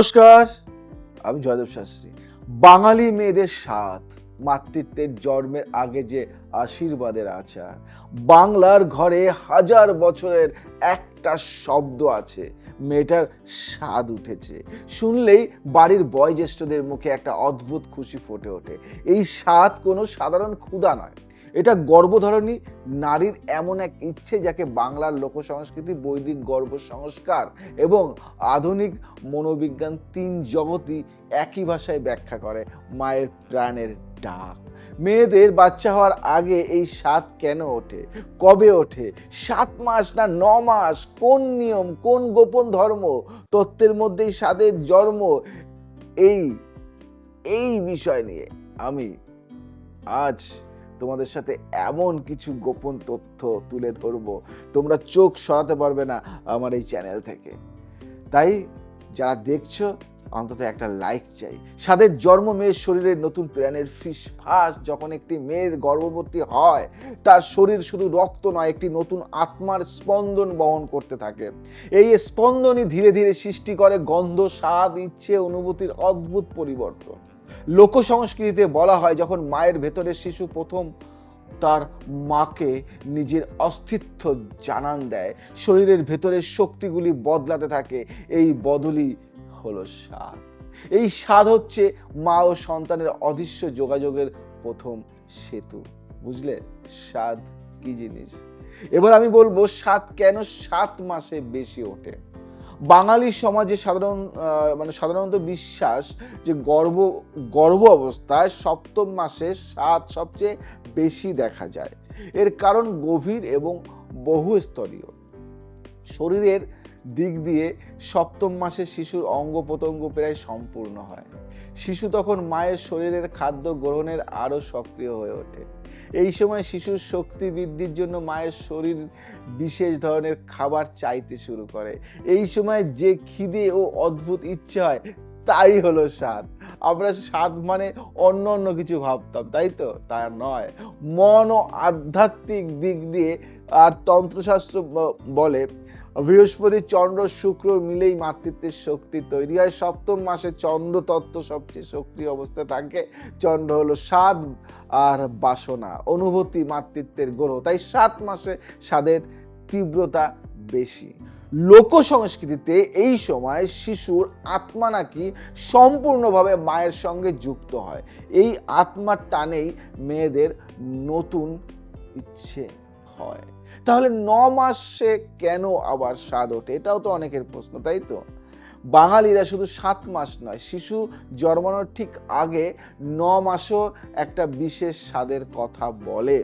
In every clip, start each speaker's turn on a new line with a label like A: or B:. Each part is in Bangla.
A: নমস্কার, আমি জয়দেব শাস্ত্রী। বাঙালি মেয়েদের স্বাদ, মাতৃত্বের জন্মের আগে যে আশীর্বাদের আচার, বাংলার ঘরে হাজার বছরের একটা শব্দ আছে, মেয়েটার স্বাদ উঠেছে। শুনলেই বাড়ির বয়োজ্যেষ্ঠদের মুখে একটা অদ্ভুত খুশি ফুটে ওঠে। এই স্বাদ কোনো সাধারণ ক্ষুধা নয়, এটা গর্ভধারণী নারীর এমন এক ইচ্ছে যাকে বাংলার লোকসংস্কৃতি, বৈদিক গর্ভ সংস্কার এবং আধুনিক মনোবিজ্ঞান তিন জগতই একই ভাষায় ব্যাখ্যা করে, মায়ের প্রাণের ডাক। মেয়েদের বাচ্চা হওয়ার আগে এই স্বাদ কেন ওঠে, কবে ওঠে, 7 মাস না 9 মাস, কোন নিয়ম, কোন গোপন ধর্ম, তত্ত্বের মধ্যেই স্বাদের জন্ম, এই বিষয় নিয়ে আমি আজ তোমাদের সাথে এমন কিছু গোপন তথ্য তুলে ধরবো, তোমরা চোখ সরাতে পারবে না আমার এই চ্যানেল থেকে। তাই যারা দেখছো অন্তত একটা লাইক চাই। স্বাদের জন্ম মেয়ের শরীরের নতুন প্রাণের ফিসফাস। যখন একটি মেয়ের গর্ভবতী হয়, তার শরীর শুধু রক্ত নয়, একটি নতুন আত্মার স্পন্দন বহন করতে থাকে। এই স্পন্দনই ধীরে ধীরে সৃষ্টি করে গন্ধ, স্বাদ, ইচ্ছে, অনুভূতির অদ্ভুত পরিবর্তন। লোক সংস্কৃতিতে বলা হয়, যখন মায়ের ভেতরে শিশু প্রথম তার মাকে নিজের অস্তিত্ব জানান দেয়, শরীরের ভেতরের শক্তিগুলি বদলাতে থাকে। এই বদলই হলো স্বাদ। এই স্বাদ হচ্ছে মা ও সন্তানের অদৃশ্য যোগাযোগের প্রথম সেতু। বুঝলে স্বাদ কি জিনিস? এবার আমি বলবো স্বাদ কেন 7 মাসে বেশি ওঠে। বাঙালি সমাজে সাধারণত বিশ্বাস যে গর্ভ অবস্থায় 7ম মাসে স্বাদ সবচেয়ে বেশি দেখা যায়। এর কারণ গভীর এবং বহুস্তরীয়। শরীরের দিক দিয়ে 7ম মাসে শিশুর অঙ্গ প্রত্যঙ্গ প্রায় সম্পূর্ণ হয়। শিশু তখন মায়ের শরীরের খাদ্য গ্রহণের আরও সক্রিয় হয়ে ওঠে। এই সময় শিশুর শক্তি বৃদ্ধির জন্য মায়ের শরীর বিশেষ ধরনের খাবার চাইতে শুরু করে। এই সময় যে খিদে ও অদ্ভুত ইচ্ছে হয়, তাই হলো স্বাদ। আমরা স্বাদ মানে অন্য কিছু ভাবতাম, তাই তো? তা নয়। মন ও আধ্যাত্মিক দিক দিয়ে আর তন্ত্রশাস্ত্র বলে বৃহস্পতি, চন্দ্র, শুক্র মিলেই মাতৃত্বের শক্তি তৈরি হয়। 7ম মাসে চন্দ্র তত্ত্ব সবচেয়ে সক্রিয় অবস্থায় থাকে। চন্দ্র হলো স্বাদ আর বাসনা, অনুভূতি, মাতৃত্বের গ্রহ। তাই 7 মাসে স্বাদের তীব্রতা বেশি। লোক সংস্কৃতিতে এই সময় শিশুর আত্মা নাকি সম্পূর্ণভাবে মায়ের সঙ্গে যুক্ত হয়। এই আত্মার টানেই মেয়েদের নতুন ইচ্ছে হয়। তাহলে 9 মাসে কেন আবার স্বাদ ওঠে? এটাও তো অনেকের প্রশ্ন, তাই তো? বাঙালিরা শুধু 7 মাস নয়, শিশু জন্মানোর ঠিক আগে 9 মাসও একটা বিশেষ স্বাদের কথা বলে।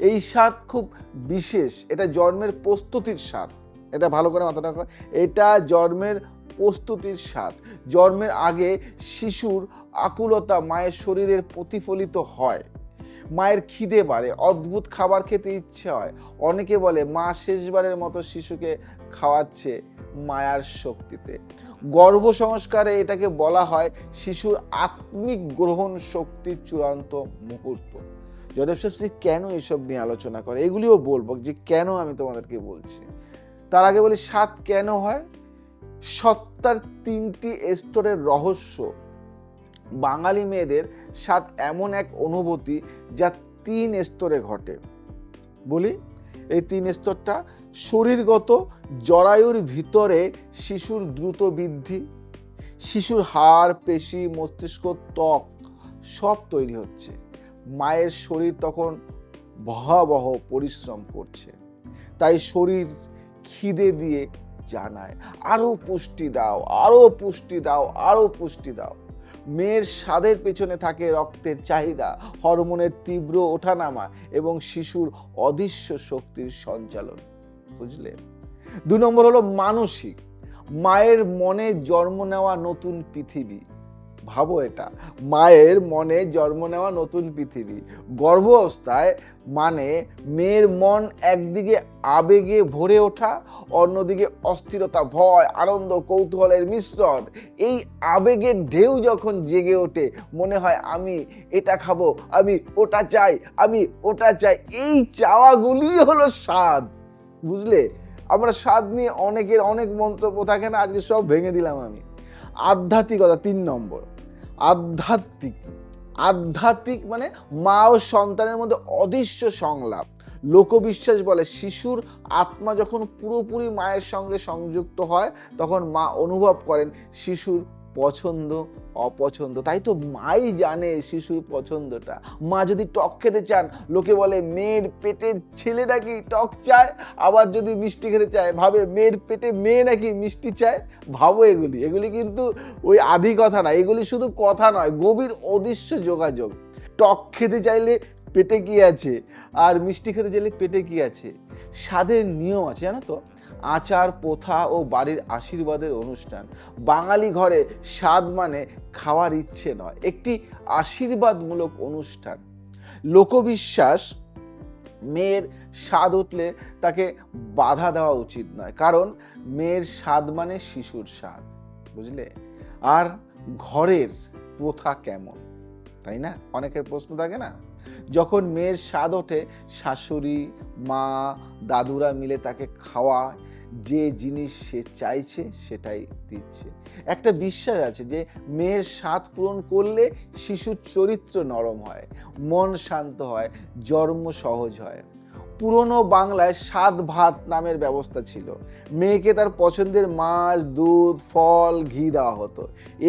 A: এই স্বাদ খুব বিশেষ। এটা জন্মের প্রস্তুতির স্বাদ। এটা ভালো করে মাথাটা রাখো। এটা জন্মের প্রস্তুতির স্বাদ। জন্মের আগে শিশুর আকুলতা মায়ের শরীরের প্রতিফলিত হয়। মায়ের খিদে বাড়ে, অদ্ভুত খাবার খেতে ইচ্ছে হয়। অনেকে বলে মা শেষবারের মতো শিশুকে খাওয়াচ্ছে মায়ার শক্তিতে। গর্ভ সংস্কারে এটাকে বলা হয় শিশুর আত্মিক গ্রহণ শক্তির চূড়ান্ত মুহূর্ত। জয়দেব শাস্ত্রী কেন এসব নিয়ে আলোচনা করে, এগুলিও বলবো যে কেন আমি তোমাদেরকে বলছি। তার আগে বলি স্বাদ কেন হয়। সত্তার 3টি স্তরের রহস্য। বাঙালি মেয়েদের স্বাদ এমন এক অনুভূতি যা 3 স্তরে ঘটে। বলি এই 3 স্তরটা। শরীরগত, জরায়ুর ভিতরে শিশুর দ্রুত বৃদ্ধি। শিশুর হাড়, পেশি, মস্তিষ্ক, ত্বক সব তৈরি হচ্ছে। মায়ের শরীর তখন ভয়াবহ পরিশ্রম করছে, তাই শরীর খিদে দিয়ে জানায় আরো পুষ্টি দাও, আরো পুষ্টি দাও, আরো পুষ্টি দাও। মেয়ের স্বাদের পেছনে থাকে রক্তের চাহিদা, হরমোনের তীব্র ওঠানামা এবং শিশুর অদৃশ্য শক্তির সঞ্চালন। বুঝলে? 2 নম্বর হলো মানসিক। মায়ের মনে জন্ম নেওয়া নতুন পৃথিবী। ভাবো এটা, মায়ের মনে জন্ম নেওয়া নতুন পৃথিবী। গর্ভ অবস্থায় মানে মেয়ের মন একদিকে আবেগে ভরে ওঠা, অন্যদিকে অস্থিরতা, ভয়, আনন্দ, কৌতূহলের মিশ্রণ। এই আবেগের ঢেউ যখন জেগে ওঠে, মনে হয় আমি এটা খাবো, আমি ওটা চাই, আমি ওটা চাই। এই চাওয়াগুলি হলো স্বাদ। বুঝলে? আমরা স্বাদ নিয়ে অনেকের অনেক মন্তব্য থাকে না, আজকে সব ভেঙে দিলাম আমি। আধ্যাত্মিকতা 3 নম্বর। আধ্যাত্মিক মানে মা ও সন্তানের মধ্যে অদৃশ্য সংলাপ। লোকবিশ্বাস বলে শিশুর আত্মা যখন পুরোপুরি মায়ের সঙ্গে সংযুক্ত হয় তখন মা অনুভব করেন শিশুর পছন্দ অপছন্দ। তাই তো মাই জানে শিশুর পছন্দটা। মা যদি টক খেতে চান, লোকে বলে মেয়ের পেটের ছেলে নাকি টক চায়, আবার যদি মিষ্টি খেতে চায় ভাবে মেয়ের পেটে মেয়ে নাকি মিষ্টি চায়। ভাবো, এগুলি কিন্তু ওই আদি কথা না, এগুলি শুধু কথা নয়, গভীর অদৃশ্য যোগাযোগ। টক খেতে চাইলে পেটে কি আছে, আর মিষ্টি খেতে চাইলে পেটে কি আছে। স্বাদের নিয়ম আছে জানো তো, আচার প্রথা ও বাড়ির আশীর্বাদের অনুষ্ঠান। বাঙালি ঘরে স্বাদ মানে খাওয়ার ইচ্ছে নয়, একটি আশীর্বাদমূলক অনুষ্ঠান। লোকবিশ্বাস, মেয়ের স্বাদ উঠলে তাকে বাধা দেওয়া উচিত নয়, কারণ মেয়ের স্বাদ মানে শিশুর স্বাদ, বুঝলে। আর ঘরের প্রথা কেমন, তাই না, অনেকের প্রশ্ন থাকে না। যখন মেয়ের স্বাদ ওঠে, শাশুড়ি, মা, দাদুরা মিলে তাকে খাওয়ায়, যে জিনিস সে চাইছে সেটাই দিচ্ছে। একটা বিশ্বাস আছে যে মেয়ের স্বাদ পূরণ করলে শিশুর চরিত্র নরম হয়, মন শান্ত হয়, জন্ম সহজ হয়। পুরনো বাংলায় 7 ভাত নামের ব্যবস্থা ছিল। মেয়েকে তার পছন্দের মাছ, দুধ, ফল, ঘি দেওয়া হতো।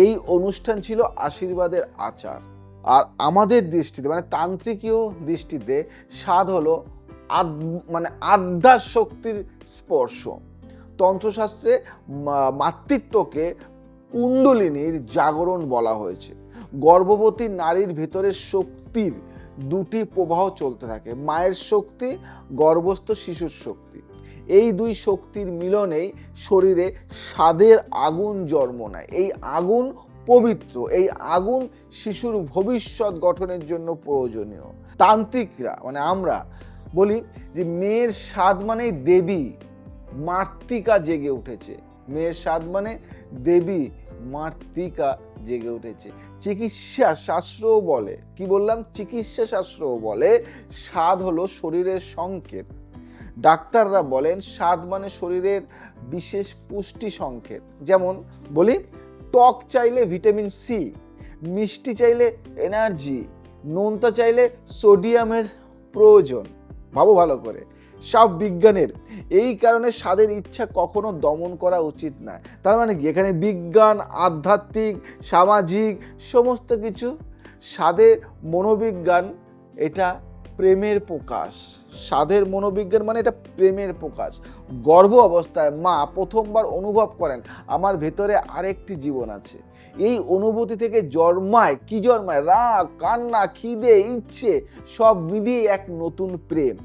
A: এই অনুষ্ঠান ছিল আশীর্বাদের আচার। আর আমাদের দৃষ্টিতে মানে তান্ত্রিকীয় দৃষ্টিতে স্বাদ হলো আধ্যাত্মিক শক্তির স্পর্শ। তন্ত্রশাস্ত্রে মাতৃত্বকে কুণ্ডলিনীর জাগরণ বলা হয়েছে। গর্ভবতী নারীর ভেতরের শক্তির 2টি প্রবাহ চলতে থাকে, মায়ের শক্তি, গর্ভস্থ শিশুর শক্তি। এই 2 শক্তির মিলনেই শরীরে স্বাদের আগুন জন্ম নেয়। এই আগুন পবিত্র, এই আগুন শিশুর ভবিষ্যৎ গঠনের জন্য প্রয়োজনীয়। তান্ত্রিকরা মানে আমরা বলি যে মেয়ের স্বাদ মানে দেবী মাতৃকা জেগে উঠেছে। মেয়ের স্বাদ মানে দেবী মাতৃকা জেগে উঠেছে। চিকিৎসা শাস্ত্রও বলে, কি বললাম, চিকিৎসা শাস্ত্রও বলে স্বাদ হলো শরীরের সংকেত। ডাক্তাররা বলেন স্বাদ মানে শরীরের বিশেষ পুষ্টি সংকেত। যেমন বলি, টক চাইলে ভিটামিন সি, মিষ্টি চাইলে এনার্জি, নোনতা চাইলে সোডিয়ামের প্রয়োজন। ভাবো ভালো করে, সব বিজ্ঞানের। এই কারণে স্বাদের ইচ্ছা কখনো দমন করা উচিত নয়। তার মানে কি, এখানে বিজ্ঞান, আধ্যাত্মিক, সামাজিক সমস্ত কিছু। স্বাদে মনোবিজ্ঞান, এটা প্রেমের প্রকাশ। স্বাদের মনোবিজ্ঞান মানে এটা প্রেমের প্রকাশ। গর্ভ অবস্থায় মা প্রথমবার অনুভব করেন আমার ভেতরে আরেকটি জীবন আছে। এই অনুভূতি থেকে জন্মায় রাগ, কান্না, খিদে, ইচ্ছে সব মিলিয়ে এক নতুন প্রেম।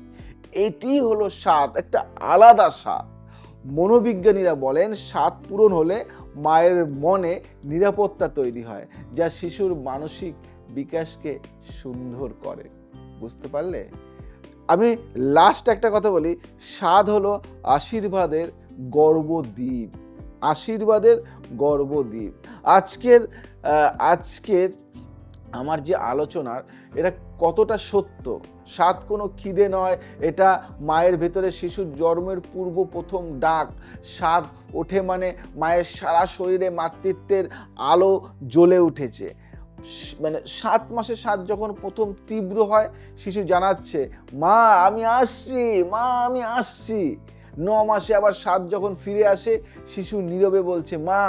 A: এটি হলো স্বাদ, একটা আলাদা স্বাদ। মনোবিজ্ঞানীরা বলেন স্বাদ পূরণ হলে মায়ের মনে নিরাপত্তা তৈরি হয়, যা শিশুর মানসিক বিকাশকে সুন্দর করে। বুঝতে পারলে? আমি লাস্ট একটা কথা বলি, স্বাদ হলো আশীর্বাদের গর্বদ্বীপ। আশীর্বাদের গর্বদ্বীপ। আজকের আমার যে আলোচনার, এটা কতটা সত্য। স্বাদ কোনো খিদে নয়, এটা মায়ের ভেতরে শিশুর জন্মের পূর্ব প্রথম ডাক। স্বাদ ওঠে মানে মায়ের সারা শরীরে মাতৃত্বের আলো জ্বলে উঠেছে। মানে 7 মাসের স্বাদ যখন প্রথম তীব্র হয়, শিশু জানাচ্ছে মা আমি আসছি, মা আমি আসছি। 9 মাসে আবার স্বাদ যখন ফিরে আসে, শিশু নীরবে বলছে মা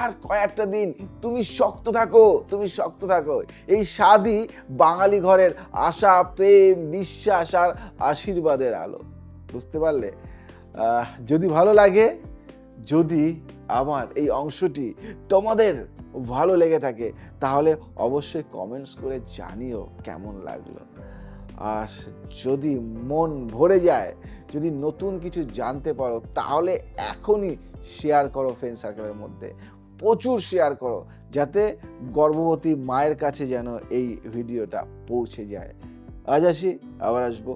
A: আর কয়েকটা দিন, তুমি শক্ত থাকো, তুমি শক্ত থাকো। এই স্বাদই বাঙালি ঘরের আশা, প্রেম, বিশ্বাস আর আশীর্বাদের আলো। বুঝতে পারলে? যদি ভালো লাগে, যদি আমার এই অংশটি তোমাদের ভালো লেগে থাকে, তাহলে অবশ্যই কমেন্টস করে জানিও কেমন লাগলো। আর যদি মন ভরে যায়, যদি নতুন কিছু জানতে পারো, তাহলে এখনই শেয়ার করো ফ্রেন্ড সার্কেলের মধ্যে, প্রচুর শেয়ার করো, যাতে গর্ভবতী মায়ের কাছে যেন এই ভিডিওটা পৌঁছে যায়। আজ আসি, আবার আসবো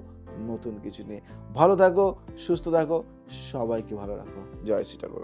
A: নতুন কিছু নিয়ে। ভালো থাকো, সুস্থ থাকো, সবাইকে ভালো রাখো। জয় শ্রী ঠাকুর।